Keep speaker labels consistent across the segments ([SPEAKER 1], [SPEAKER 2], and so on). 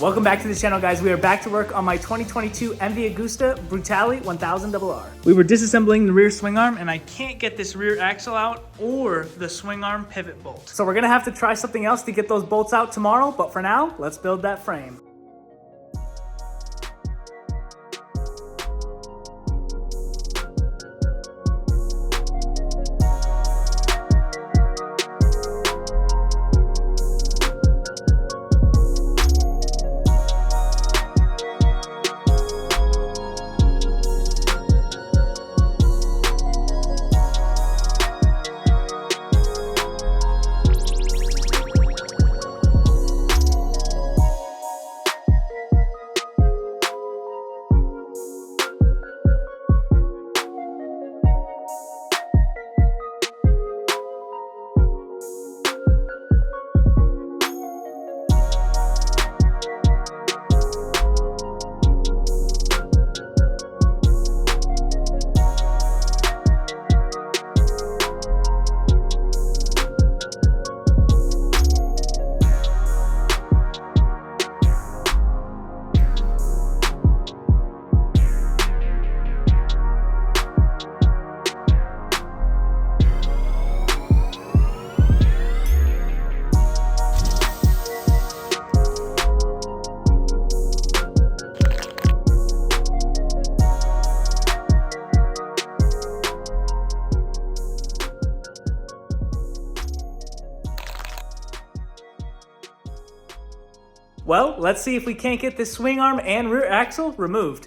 [SPEAKER 1] Welcome back to the channel, guys. We are back to work on my 2022 MV Agusta Brutale 1000RR. We were disassembling the rear swing arm and I can't get this rear axle out or the swing arm pivot bolt. So we're gonna have to try something else to get those bolts out tomorrow, but for now, let's build that frame. Well, let's see if we can't get this swing arm and rear axle removed.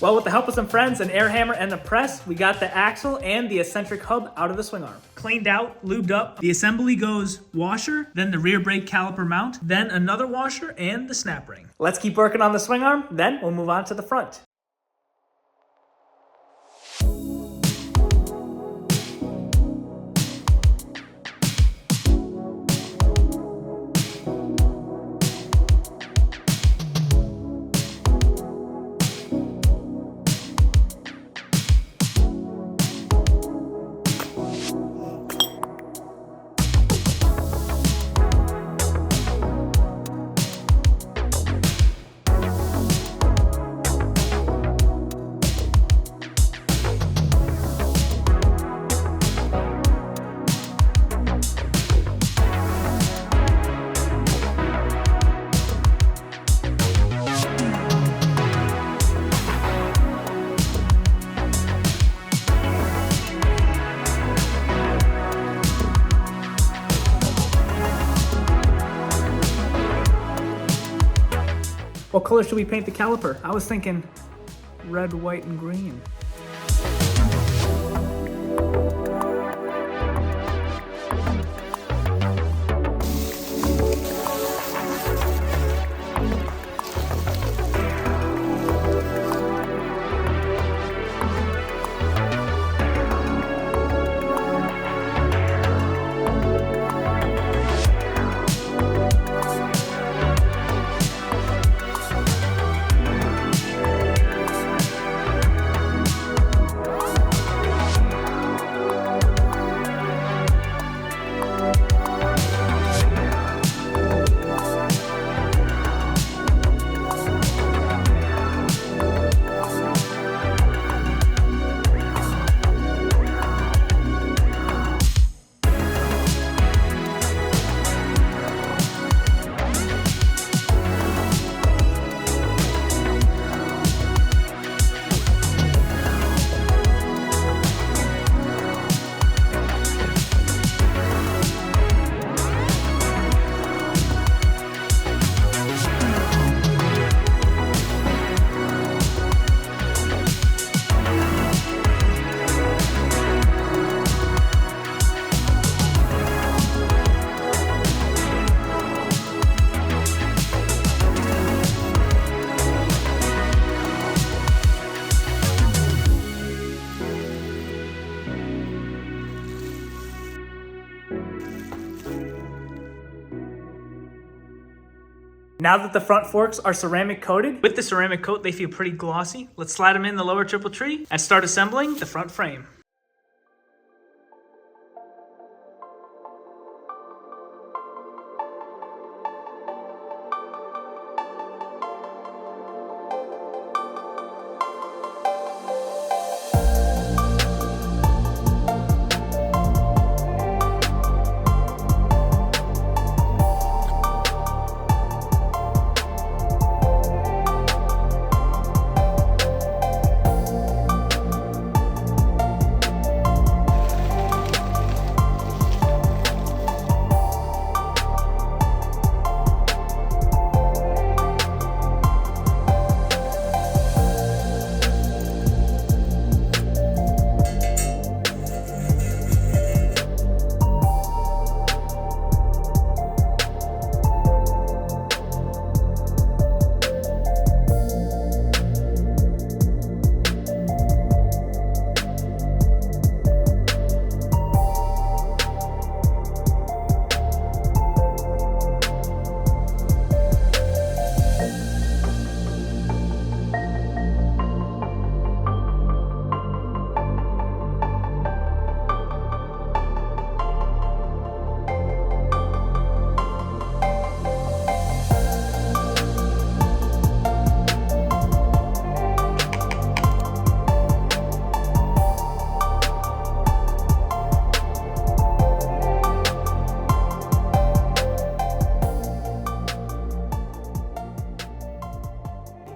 [SPEAKER 1] Well, with the help of some friends, an air hammer and a press, we got the axle and the eccentric hub out of the swing arm. Cleaned out, lubed up. The assembly goes washer, then the rear brake caliper mount, then another washer and the snap ring. Let's keep working on the swing arm, then we'll move on to the front. What color should we paint the caliper? I was thinking red, white, and green. Now that the front forks are ceramic coated, with the ceramic coat they feel pretty glossy. Let's slide them in the lower triple tree and start assembling the front frame.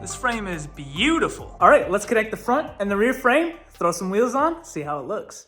[SPEAKER 1] This frame is beautiful. All right, let's connect the front and the rear frame, throw some wheels on, see how it looks.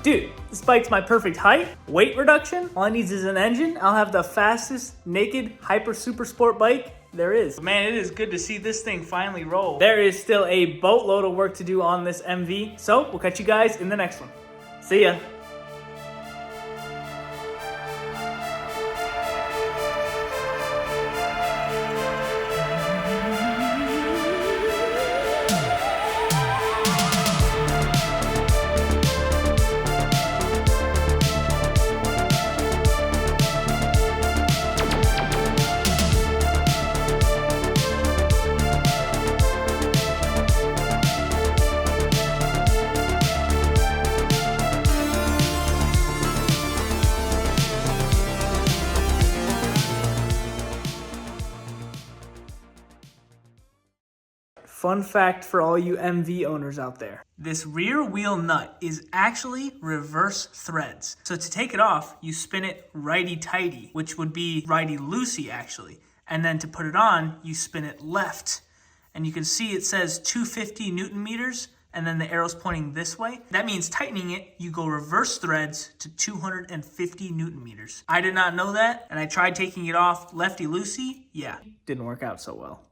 [SPEAKER 1] Dude, this bike's my perfect height, weight reduction. All I need is an engine. I'll have the fastest naked hyper super sport bike there is. Man, it is good to see this thing finally roll. There is still a boatload of work to do on this MV, so we'll catch you guys in the next one. See ya. Fun fact for all you MV owners out there. This rear wheel nut is actually reverse threads. So to take it off, you spin it righty-tighty, which would be righty-loosey actually. And then to put it on, you spin it left. And you can see it says 250 Newton meters, and then the arrow's pointing this way. That means tightening it, you go reverse threads to 250 Newton meters. I did not know that, and I tried taking it off lefty-loosey. Yeah, didn't work out so well.